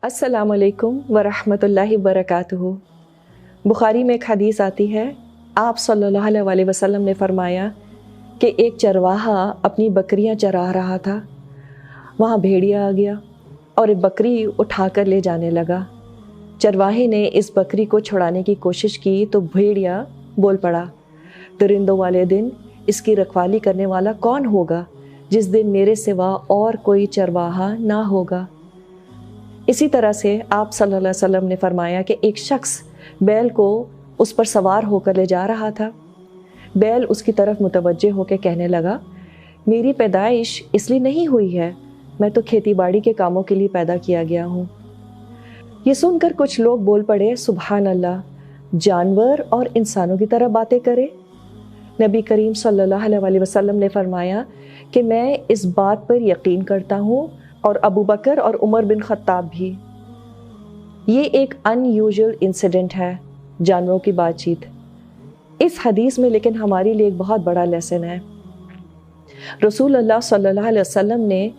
अस्सलाम वालेकुम वरहमतुल्लाहि वबरकातुहू। बुखारी में एक हदीस आती है, आप सल्लल्लाहु अलैहि वसल्लम ने फरमाया कि एक चरवाहा अपनी बकरियां चरा रहा था। वहाँ भेड़िया आ गया और एक बकरी उठा कर ले जाने लगा। चरवाहे ने इस बकरी को छुड़ाने की कोशिश की तो भेड़िया बोल पड़ा, दरिंदों वाले दिन इसकी रखवाली करने वाला कौन होगा, जिस दिन मेरे सिवा और कोई चरवाहा ना होगा। इसी तरह से आप सल्लल्लाहु अलैहि वसल्लम ने फरमाया कि एक शख्स बैल को उस पर सवार होकर ले जा रहा था। बैल उसकी तरफ मुतवज्जे होकर कहने लगा, मेरी पैदाइश इसलिए नहीं हुई है, मैं तो खेती बाड़ी के कामों के लिए पैदा किया गया हूँ। ये सुनकर कुछ लोग बोल पड़े, सुभान अल्लाह, जानवर और इंसानों की तरह बातें करे। नबी करीम सल्लल्लाहु अलैहि वसल्लम ने फरमाया कि मैं इस बात पर यकीन करता हूँ और अबू बकर और उमर बिन खत्ताब भी। ये एक अनयूजुअल इंसिडेंट है, जानवरों की बातचीत। इस हदीस में लेकिन हमारे लिए एक बहुत बड़ा लेसन है। रसूल अल्लाह सल्लल्लाहु अलैहि वसल्लम ने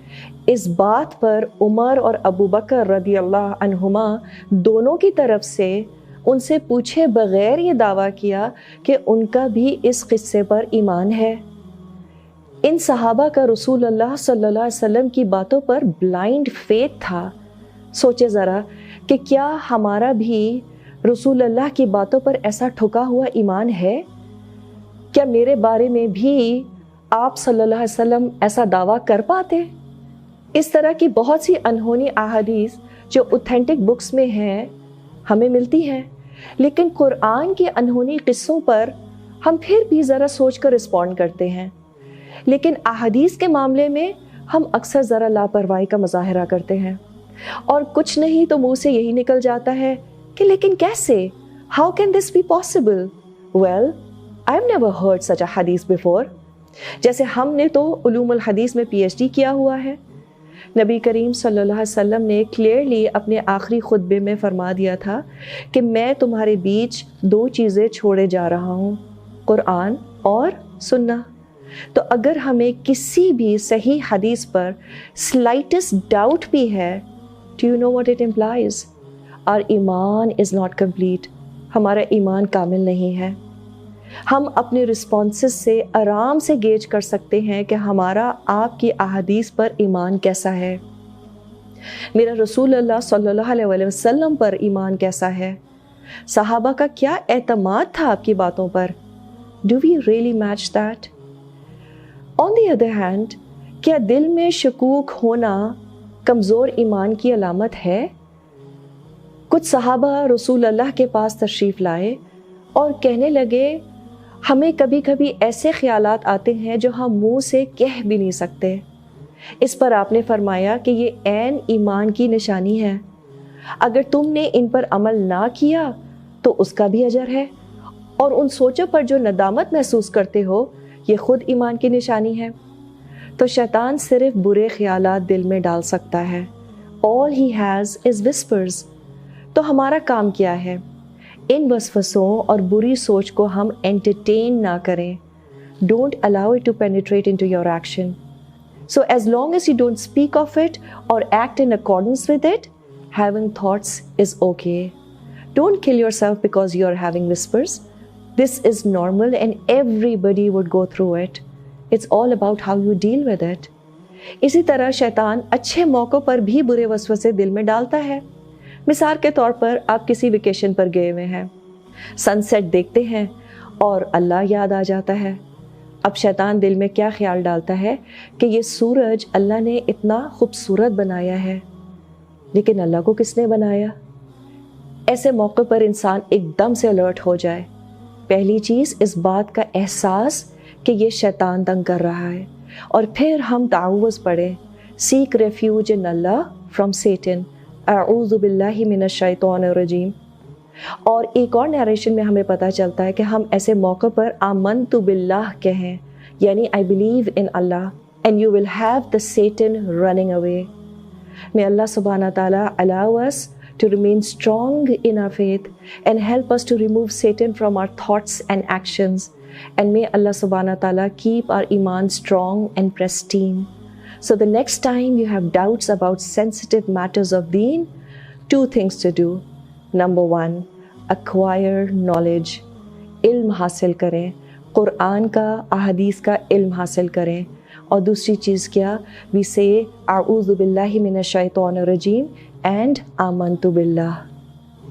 इस बात पर उमर और अबू बकर रदी अल्लाह अन्हुमा दोनों की तरफ से उनसे पूछे बगैर ये दावा किया कि उनका भी इस किस्से पर ईमान है। इन सहाबा का रसूल अल्लाह सल्लल्लाहु अलैहि वसल्लम की बातों पर ब्लाइंड फेथ था। सोचे ज़रा कि क्या हमारा भी रसूल अल्लाह की बातों पर ऐसा ठुका हुआ ईमान है? क्या मेरे बारे में भी आप सल्लल्लाहु अलैहि वसल्लम ऐसा दावा कर पाते? इस तरह की बहुत सी अनहोनी अहादीस जो ऑथेंटिक बुक्स में हैं हमें मिलती हैं, लेकिन कुरान के अनहोनी किस्सों पर हम फिर भी ज़रा सोच कर रिस्पॉन्ड करते हैं। लेकिन अहादीस के मामले में हम अक्सर ज़रा लापरवाही का मुजाहरा करते हैं और कुछ नहीं तो मुंह से यही निकल जाता है कि लेकिन कैसे, how can this be possible? Well, I have never heard such a हदीस बिफोर। जैसे हमने तो उलूमुल हदीस में पीएचडी किया हुआ है। नबी करीम सल्लल्लाहु अलैहि वसल्लम ने क्लियरली अपने आखिरी खुतबे में फरमा दिया था कि मैं तुम्हारे बीच दो चीज़ें छोड़े जा रहा हूँ, कुरान और सुन्ना। तो अगर हमें किसी भी सही हदीस पर स्लाइटेस्ट डाउट भी है, do you know what it implies? Our ईमान इज़ नॉट कंप्लीट। हमारा ईमान कामिल नहीं है। हम अपने रिस्पॉन्सेस से आराम से गेज कर सकते हैं कि हमारा आपकी अहादीस पर ईमान कैसा है, मेरा रसूल अल्लाह सल्लल्लाहु अलैहि वसल्लम पर ईमान कैसा है, सहाबा का क्या एतमाद था आपकी बातों पर। Do we really match that? On the other hand, क्या दिल में शकूक होना कमज़ोर ईमान की अलामत है? कुछ सहाबा रसूल अल्लाह के पास तशरीफ़ लाए और कहने लगे, हमें कभी कभी ऐसे ख्यालात आते हैं जो हम मुंह से कह भी नहीं सकते। इस पर आपने फरमाया कि ये ऐन ईमान की निशानी है। अगर तुमने इन पर अमल ना किया तो उसका भी अजर है, और उन सोचों पर जो नदामत महसूस करते हो ये खुद ईमान की निशानी है। तो शैतान सिर्फ बुरे ख्यालात दिल में डाल सकता है। All he has is whispers. तो हमारा काम क्या है? इन वसवसों और बुरी सोच को हम एंटरटेन ना करें। Don't allow it to penetrate into your action. So as long as you don't speak of it और act in accordance with it, having thoughts is okay. Don't kill yourself because you are having whispers. This is normal and everybody would go through it. It's all about how you deal with it. इसी तरह शैतान अच्छे मौक़ों पर भी बुरे वसवसे दिल में डालता है। मिसाल के तौर पर आप किसी वेकेशन पर गए हुए हैं, सनसेट देखते हैं और अल्लाह याद आ जाता है। अब शैतान दिल में क्या ख्याल डालता है कि ये सूरज अल्लाह ने इतना खूबसूरत बनाया है, लेकिन अल्लाह को किसने बनाया? ऐसे मौक़े पर इंसान एकदम से अलर्ट हो जाए। पहली चीज़ इस बात का एहसास कि ये शैतान तंग कर रहा है, और फिर हम ताउवज़ पढ़ें, seek refuge in Allah from Satan, अऊज़ु बिल्लाहि मिनश शैतानिर रजीम। और एक और नरेशन में हमें पता चलता है कि हम ऐसे मौक़े पर आमनतु बिल्लाह कहें, यानी I believe in Allah, and you will have the Satan running away. May Allah सुब्हानहू व तआला allow us to remain strong in our faith and help us to remove Satan from our thoughts and actions. And may Allah subhanahu wa ta'ala keep our iman strong and pristine. So the next time you have doubts about sensitive matters of deen, 2 things to do. Number 1, acquire knowledge. علم حاصل کریں، قرآن کا، احادیث کا علم حاصل کریں. اور دوسری چیز کیا؟ we say اعوذ باللہ من الشیطان الرجیم and آمنت باللہ.